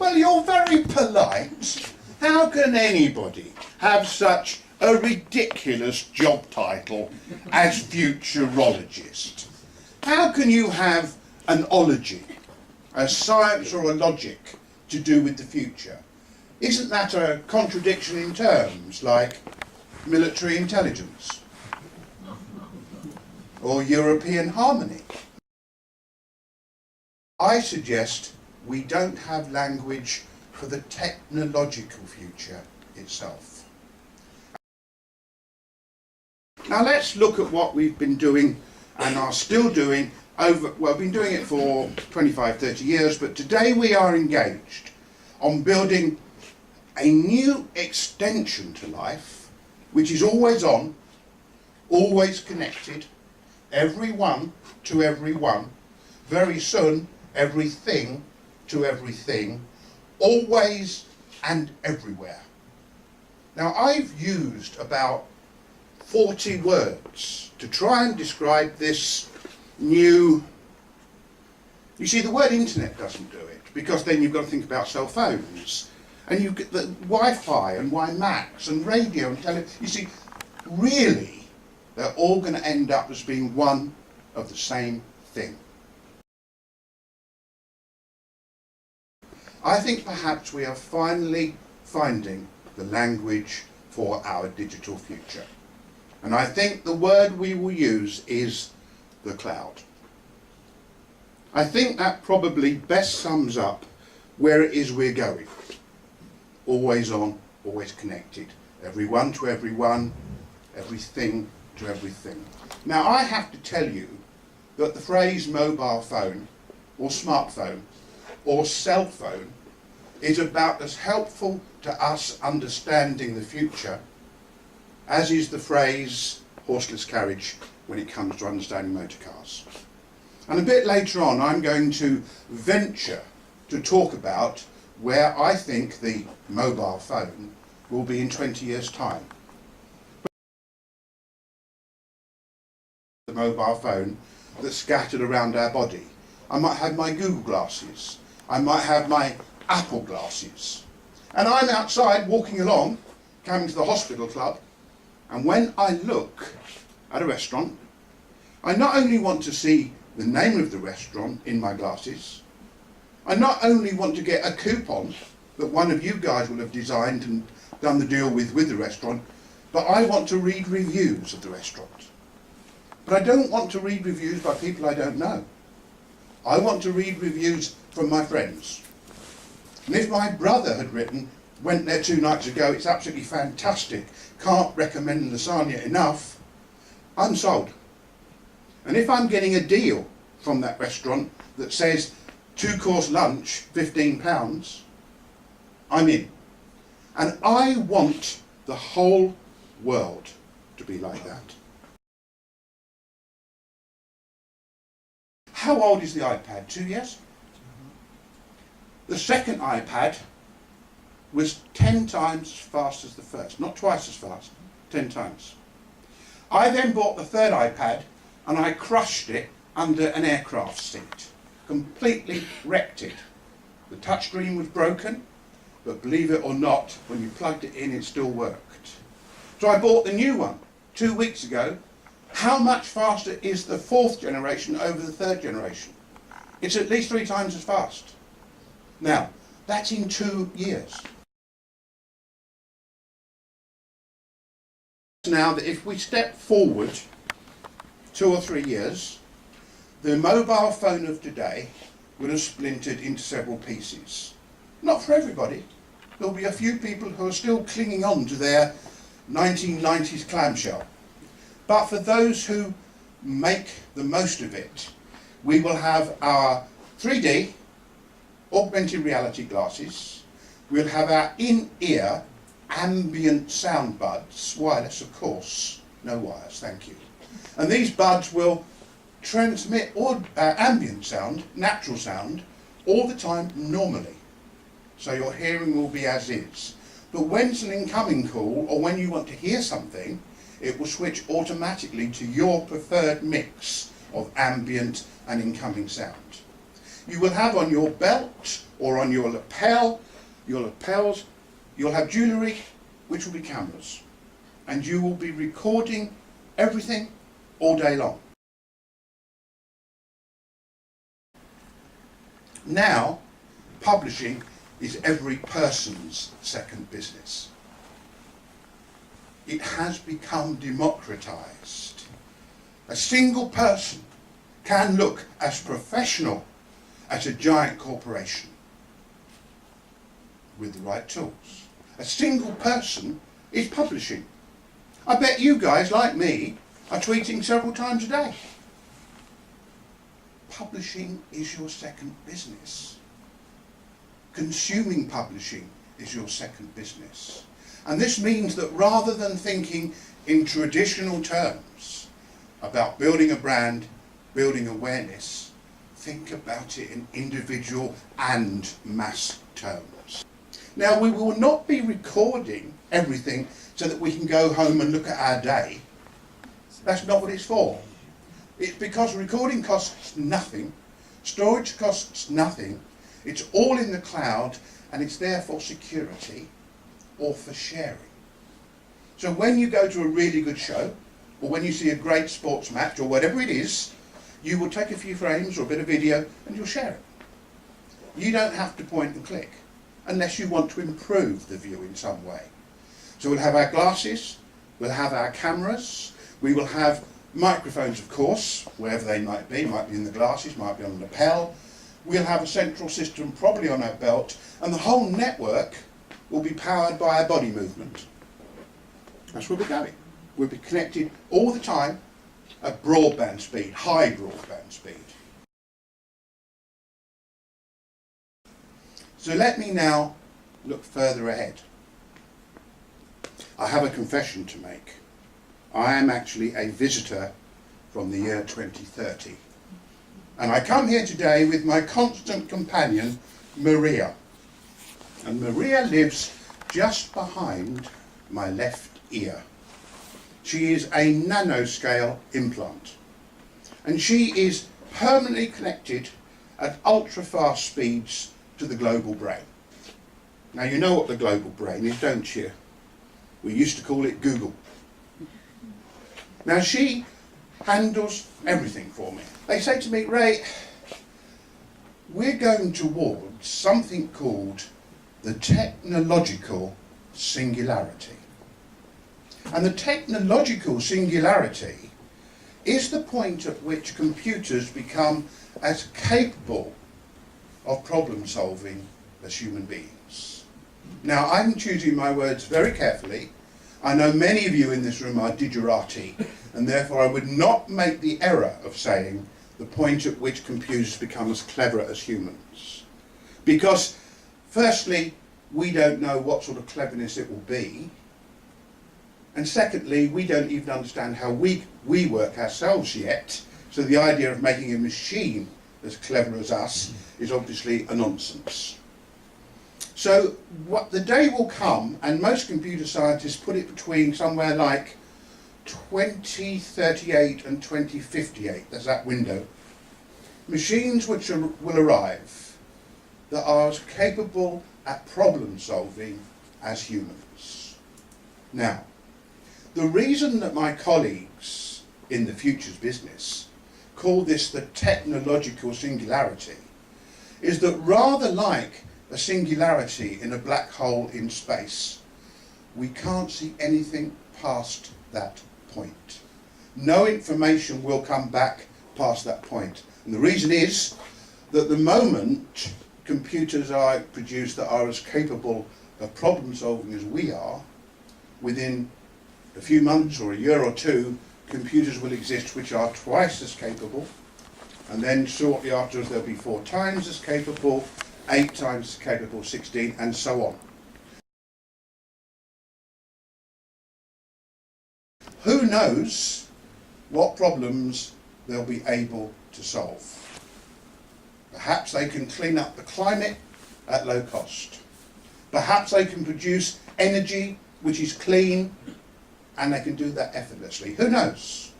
Well, you're very polite. How can anybody have such a ridiculous job title as futurologist? How can you have an ology, a science or a logic to do with the future? Isn't that a contradiction in terms, like military intelligence or European harmony? I suggest we don't have language for the technological future itself. Now let's look at what we've been doing and are still doing we've been doing it for 25, 30 years, but today we are engaged on building a new extension to life, which is always on, always connected, everyone to everyone, very soon everything to everything, always and everywhere. Now I've used about 40 words to try and describe this new... You see, the word internet doesn't do it, because then you've got to think about cell phones, and you get the Wi-Fi and WiMAX and radio and television. You see, really, they're all going to end up as being one of the same thing. I think perhaps we are finally finding the language for our digital future. And I think the word we will use is the cloud. I think that probably best sums up where it is we're going. Always on, always connected. Everyone to everyone, everything to everything. Now I have to tell you that the phrase mobile phone or smartphone or cell phone is about as helpful to us understanding the future as is the phrase horseless carriage when it comes to understanding motor cars. And a bit later on I'm going to venture to talk about where I think the mobile phone will be in 20 years' time. The mobile phone that's scattered around our body. I might have my Google glasses. I might have my Apple glasses. And I'm outside walking along, coming to the hospital club, and when I look at a restaurant, I not only want to see the name of the restaurant in my glasses, I not only want to get a coupon that one of you guys will have designed and done the deal with the restaurant, but I want to read reviews of the restaurant. But I don't want to read reviews by people I don't know. I want to read reviews from my friends. And if my brother had written, went there 2 nights ago, it's absolutely fantastic, can't recommend lasagna enough, I'm sold. And if I'm getting a deal from that restaurant that says 2-course lunch, £15, I'm in. And I want the whole world to be like that. How old is the iPad? 2 years? The second iPad was 10 times as fast as the first. Not twice as fast, 10 times. I then bought the third iPad and I crushed it under an aircraft seat. Completely wrecked it. The touchscreen was broken, but believe it or not, when you plugged it in, it still worked. So I bought the new one 2 weeks ago. How much faster is the 4th generation over the 3rd generation? It's at least 3 times as fast. Now, that's in 2 years. Now that if we step forward 2 or 3 years, the mobile phone of today would have splintered into several pieces. Not for everybody. There'll be a few people who are still clinging on to their 1990s clamshell. But for those who make the most of it, we will have our 3D augmented reality glasses. We'll have our in-ear ambient sound buds, wireless of course, no wires, thank you. And these buds will transmit ambient sound, natural sound, all the time normally. So your hearing will be as is. But when it's an incoming call, or when you want to hear something, it will switch automatically to your preferred mix of ambient and incoming sound. You will have on your belt or on your lapels, you'll have jewellery which will be cameras, and you will be recording everything all day long. Now, publishing is every person's second business. It has become democratised. A single person can look as professional as a giant corporation with the right tools. A single person is publishing. I bet you guys, like me, are tweeting several times a day. Publishing is your second business. Consuming publishing is your second business. And this means that rather than thinking in traditional terms about building a brand, building awareness, think about it in individual and mass terms. Now, we will not be recording everything so that we can go home and look at our day. That's not what it's for. It's because recording costs nothing, storage costs nothing, it's all in the cloud, and it's there for security or for sharing. So when you go to a really good show, or when you see a great sports match, or whatever it is, you will take a few frames or a bit of video and you'll share it. You don't have to point and click, unless you want to improve the view in some way. So we'll have our glasses, we'll have our cameras, we will have microphones, of course, wherever they might be in the glasses, might be on the lapel. We'll have a central system probably on our belt, and the whole network will be powered by our body movement. That's where we're going. We'll be connected all the time at broadband speed, high broadband speed. So let me now look further ahead. I have a confession to make. I am actually a visitor from the year 2030. And I come here today with my constant companion, Maria. And Maria lives just behind my left ear. She is a nanoscale implant. And she is permanently connected at ultra-fast speeds to the global brain. Now, you know what the global brain is, don't you? We used to call it Google. Now, she handles everything for me. They say to me, Ray, we're going towards something called the technological singularity. And the technological singularity is the point at which computers become as capable of problem solving as human beings. Now, I'm choosing my words very carefully. I know many of you in this room are digerati, and therefore I would not make the error of saying the point at which computers become as clever as humans. Because, firstly, we don't know what sort of cleverness it will be, and secondly, we don't even understand how we work ourselves yet, so the idea of making a machine as clever as us is obviously a nonsense. So what the day will come, and most computer scientists put it between somewhere like 2038 and 2058, there's that window, machines which will arrive that are as capable at problem solving as humans. Now, the reason that my colleagues in the futures business call this the technological singularity is that rather like a singularity in a black hole in space, we can't see anything past that point. No information will come back past that point. And the reason is that the moment computers are produced that are as capable of problem solving as we are, within a few months or a year or two, computers will exist which are twice as capable, and then shortly afterwards there'll be 4 times as capable, 8 times as capable, 16, and so on. Who knows what problems they'll be able to solve? Perhaps they can clean up the climate at low cost. Perhaps they can produce energy which is clean, and they can do that effortlessly. Who knows?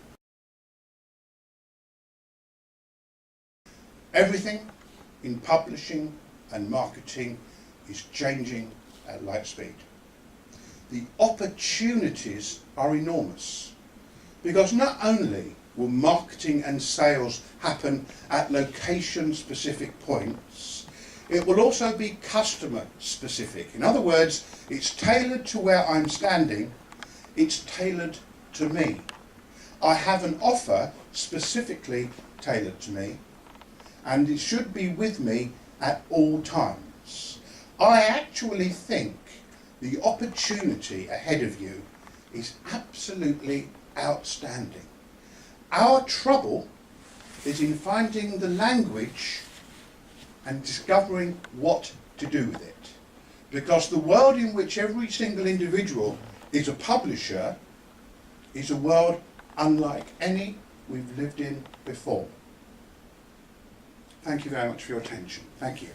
Everything in publishing and marketing is changing at light speed. The opportunities are enormous, because not only will marketing and sales happen at location-specific points, it will also be customer-specific. In other words, it's tailored to where I'm standing, it's tailored to me. I have an offer specifically tailored to me, and it should be with me at all times. I actually think the opportunity ahead of you is absolutely outstanding. Our trouble is in finding the language and discovering what to do with it. Because the world in which every single individual is a publisher is a world unlike any we've lived in before. Thank you very much for your attention. Thank you.